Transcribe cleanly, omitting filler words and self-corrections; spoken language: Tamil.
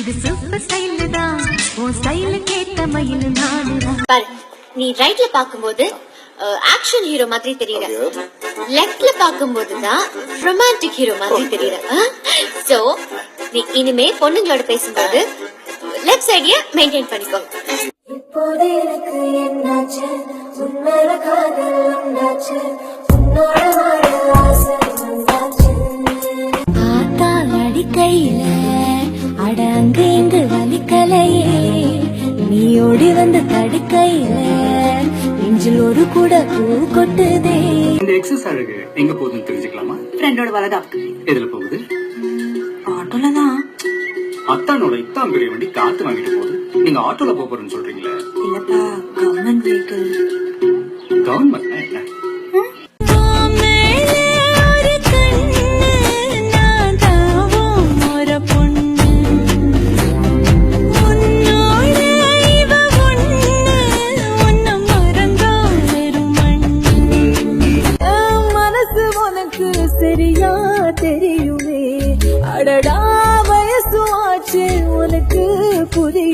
இது சூப்பர் ஸ்டைல் தான் உன் ஸ்டைலுக்கு ஏத்த மயில் நானுதான். பாரு, நீ ரைட்ல பாக்கும்போது ஆக்ஷன் ஹீரோ மாதிரி தெரியற, லெஃப்ட்ல பாக்கும்போது தான் ரொமான்டிக் ஹீரோ மாதிரி தெரியற. சோ நீ இனிமே பொண்ணுங்களோட பேசும்போது லெஃப்ட் சைடிய மெயின்டைன் பண்ணிக்கோ. இப்போது எனக்கு என்னாச்சு, உன்னோட காதல் உண்டாச்சு, உன்னோட வாழ ஆசை வந்தாச்சு. ஆத்தா அடிக்கையில அட அங்க இங்கு வலிக்கலையே, நீ ஓடி வந்து தடுக்கையில நெஞ்சில் ஒரு கூட பூ கொட்டுதே. இந்த எக்ஸஸ் அழகு எங்க போகுதுன்னு தெரிஞ்சுக்கலாமா? ஃப்ரெண்டோட வலதா. எதுல போகுது? ஆட்டோல தான். அத்தானோட இத்தாம் பெரிய வண்டி காத்து வாங்கிட்டு போகுது, நீங்க ஆட்டோல போறேன்னு சொல்றீங்களே? இல்லப்பா, கவர்மெண்ட் வெஹிக்கிள். கவர்மெண்ட் என்ன? சரியா தெரியுமே, அடடா வயசு ஆச்சு உனக்கு புரிய